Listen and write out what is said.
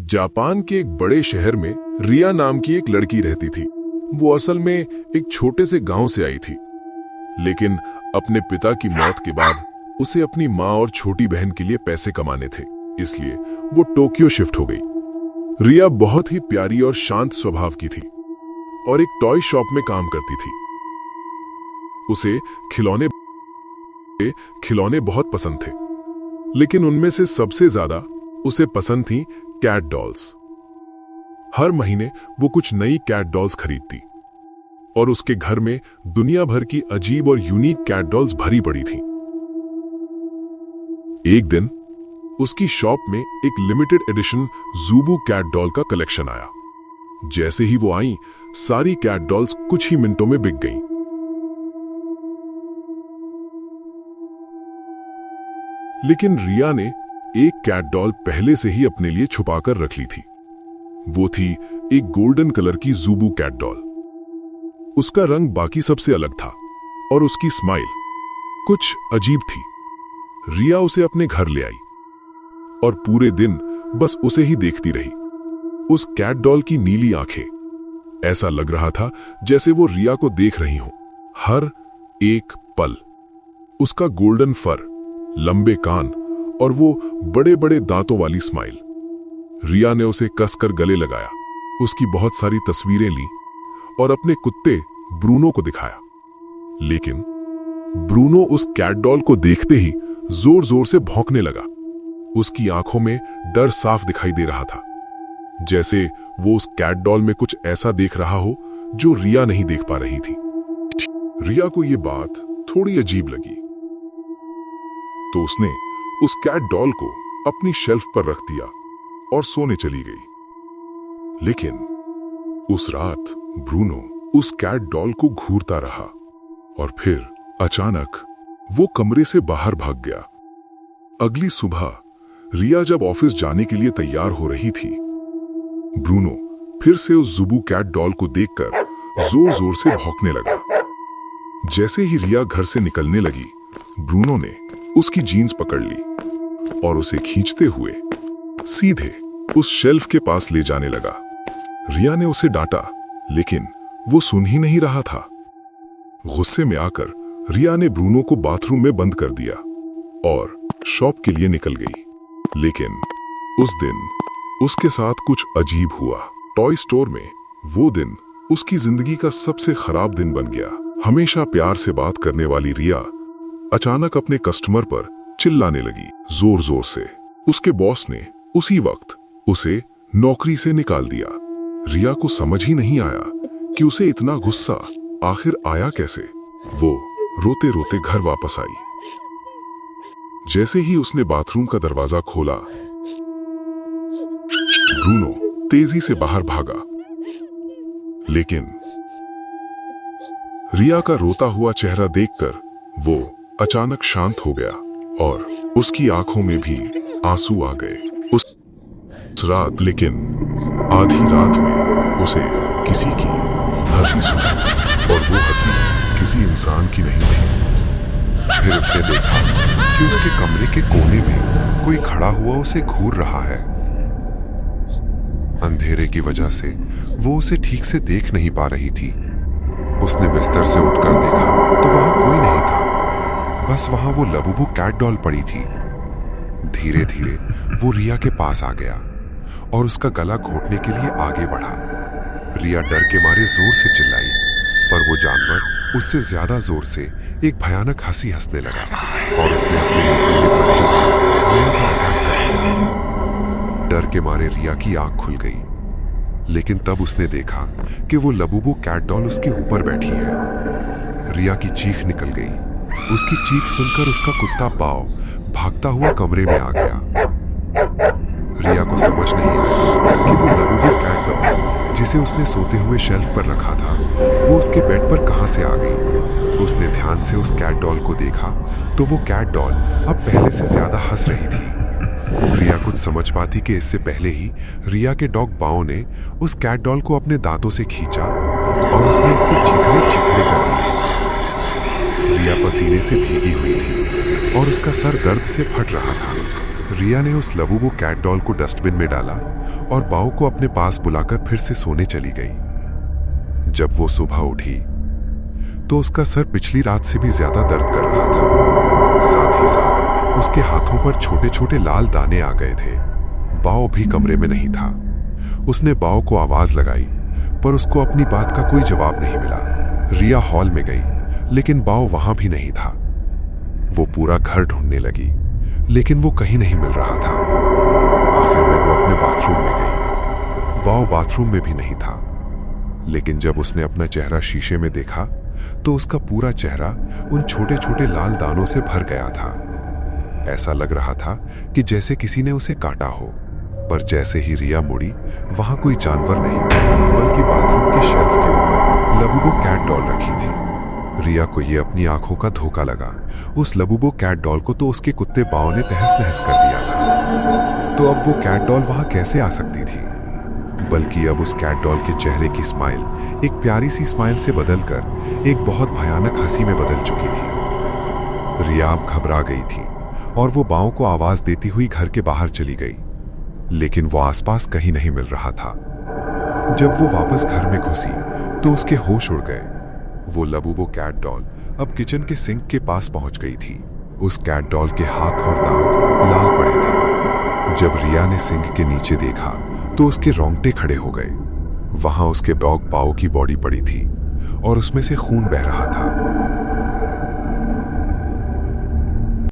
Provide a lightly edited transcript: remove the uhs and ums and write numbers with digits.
Japan के एक बड़े शहर में रिया नाम की एक लड़की रहती थी। वो असल में एक छोटे से गांव से आई थी, लेकिन अपने पिता की मौत के बाद उसे अपनी माँ और छोटी बहन के लिए पैसे कमाने थे, इसलिए वो टोक्यो शिफ्ट हो गई। रिया बहुत ही प्यारी और शांत स्वभाव की थी और एक टॉय शॉप में काम करती थी। उसे खिलौने बहुत पसंद थे, लेकिन उनमें से सबसे ज्यादा उसे पसंद थी कैट डॉल्स। हर महीने वो कुछ नई कैट डॉल्स खरीदती और उसके घर में दुनिया भर की अजीब और यूनिक कैट डॉल्स भरी पड़ी थी। एक दिन उसकी शॉप में एक लिमिटेड एडिशन ज़ुबू कैट डॉल का कलेक्शन आया। जैसे ही वो आई, सारी कैट डॉल्स कुछ ही मिनटों में बिक गईं। लेकिन रिया ने एक कैट डॉल पहले से ही अपने लिए छुपाकर रख ली थी। वो थी एक गोल्डन कलर की ज़ुबू कैट डॉल। उसका रंग बाकी सबसे अलग था और उसकी स्माइल कुछ अजीब थी। रिया उसे अपने घर ले आई और पूरे दिन बस उसे ही देखती रही। उस कैट डॉल की नीली आंखें, ऐसा लग रहा था जैसे वो रिया को देख रही हो हर एक पल। उसका गोल्डन फर, लंबे कान और वो बड़े बड़े दांतों वाली स्माइल। रिया ने उसे कसकर गले लगाया, उसकी बहुत सारी तस्वीरें ली और अपने कुत्ते ब्रूनो को दिखाया। लेकिन ब्रूनो उस कैट डॉल को देखते ही जोर जोर से भौंकने लगा। उसकी आंखों में डर साफ दिखाई दे रहा था, जैसे वो उस कैट डॉल में कुछ ऐसा देख रहा हो जो रिया नहीं देख पा रही थी। रिया को यह बात थोड़ी अजीब लगी, तो उसने उस कैट डॉल को अपनी शेल्फ पर रख दिया और सोने चली गई। लेकिन उस रात ब्रूनो उस कैट डॉल को घूरता रहा और फिर अचानक वो कमरे से बाहर भाग गया। अगली सुबह रिया जब ऑफिस जाने के लिए तैयार हो रही थी, ब्रूनो फिर से उस ज़ुबू कैट डॉल को देखकर जोर जोर से भौंकने लगा। जैसे ही रिया घर से निकलने लगी, ब्रूनो ने उसकी जीन्स पकड़ ली और उसे खींचते हुए सीधे उस शेल्फ के पास ले जाने लगा। रिया ने उसे डांटा, लेकिन वो सुन ही नहीं रहा था। गुस्से में आकर रिया ने ब्रूनो को बाथरूम में बंद कर दिया और शॉप के लिए निकल गई। लेकिन उस दिन उसके साथ कुछ अजीब हुआ। टॉय स्टोर में वो दिन उसकी जिंदगी का सबसे खराब दिन बन गया। हमेशा प्यार से बात करने वाली रिया अचानक अपने कस्टमर पर चिल्लाने लगी, जोर जोर से। उसके बॉस ने उसी वक्त उसे नौकरी से निकाल दिया। रिया को समझ ही नहीं आया कि उसे इतना गुस्सा आखिर आया कैसे। वो रोते रोते घर वापस आई। जैसे ही उसने बाथरूम का दरवाजा खोला, ब्रूनो तेजी से बाहर भागा। लेकिन रिया का रोता हुआ चेहरा देखकर वो अचानक शांत हो गया और उसकी आंखों में भी आंसू आ गए। उस रात, लेकिन आधी रात में उसे किसी की हंसी सुनाई और वो हंसी किसी इंसान की नहीं थी। फिर उसने देखा कि उसके कमरे के कोने में कोई खड़ा हुआ उसे घूर रहा है। अंधेरे की वजह से वो उसे ठीक से देख नहीं पा रही थी। उसने बिस्तर से उठकर देखा तो वहां कोई नहीं था, बस वहां वो लबूबू कैट डॉल पड़ी थी। धीरे धीरे वो रिया के पास आ गया और उसका गला घोटने के लिए आगे बढ़ा। रिया डर के मारे जोर से चिल्लाई, पर वो जानवर उससे ज्यादा जोर से एक भयानक हंसी हंसने लगा और उसने अपने नुकीले पंजों से रिया पर अटैक कर दिया। डर के मारे रिया की आंख खुल गई, लेकिन तब उसने देखा कि वो लबूबू कैट डॉल उसके ऊपर बैठी है। रिया की चीख निकल गई। उसकी चीख सुनकर उसका कुत्ता बाव भागता हुआ कमरे में आ गया। रिया को समझ नहीं आया कि वो लबूबू कैट डॉल जिसे उसने सोते हुए शेल्फ पर रखा था, वो उसके बेड पर कहां से आ गई। उसने ध्यान से उस कैट डॉल को देखा तो वो कैट डॉल अब पहले से ज्यादा हंस रही थी। रिया कुछ समझ पाती कि इससे पहले ही रिया के डॉग बाओ ने उस कैट डॉल को अपने दांतों से खींचा और उसने उसके चीथड़े चीथड़े कर दिए। रिया पसीने से भीगी हुई थी और उसका सर दर्द से फट रहा था। रिया ने उस लबूबू कैट डॉल को डस्टबिन में डाला और बाओ को अपने पास बुलाकर फिर से सोने चली गई। जब वो सुबह उठी तो उसका सर पिछली रात से भी ज्यादा दर्द कर रहा था। साथ ही साथ उसके हाथों पर छोटे छोटे लाल दाने आ गए थे। बाओ भी कमरे में नहीं था। उसने बाओ को आवाज लगाई, पर उसको अपनी बात का कोई जवाब नहीं मिला। रिया हॉल में गई, लेकिन बाओ वहां भी नहीं था। वो पूरा घर ढूंढने लगी, लेकिन वो कहीं नहीं मिल रहा था। आखिर में वो अपने बाथरूम में गई। बाओ बाथरूम में भी नहीं था, लेकिन जब उसने अपना चेहरा शीशे में देखा तो उसका पूरा चेहरा उन छोटे छोटे लाल दानों से भर गया था। ऐसा लग रहा था कि जैसे किसी ने उसे काटा हो। पर जैसे ही रिया मुड़ी, वहां कोई जानवर नहीं, बल्कि बाथरूम के शेल्फ के ऊपर लबूबू कैट डॉल रखी थी। रिया को यह अपनी आंखों का धोखा लगा। उस लबूबू कैट डॉल को तो उसके कुत्ते बाओ ने तहस नहस कर दिया था। तो अब वो कैट डॉल वहां कैसे आ सकती थी? बल्कि अब उस कैट डॉल के चेहरे की स्माइल एक प्यारी सी स्माइल से बदलकर एक बहुत भयानक हंसी में बदल चुकी थी। रिया अब घबरा गई थी और वो बाओ को आवाज देती हुई घर के बाहर चली गई, लेकिन वो आसपास कहीं नहीं मिल रहा था। जब वो वापस घर में घुसी तो उसके होश उड़ गए। वो लबूबू कैट डॉल अब किचन के सिंक के पास पहुंच गई थी। उस कैट डॉल के हाथ और दांत लाल पड़े थे। जब रिया ने सिंक के नीचे देखा तो उसके रोंगटे खड़े हो गए। वहां उसके डॉग बाओ की बॉडी पड़ी थी और उसमें से खून बह रहा था।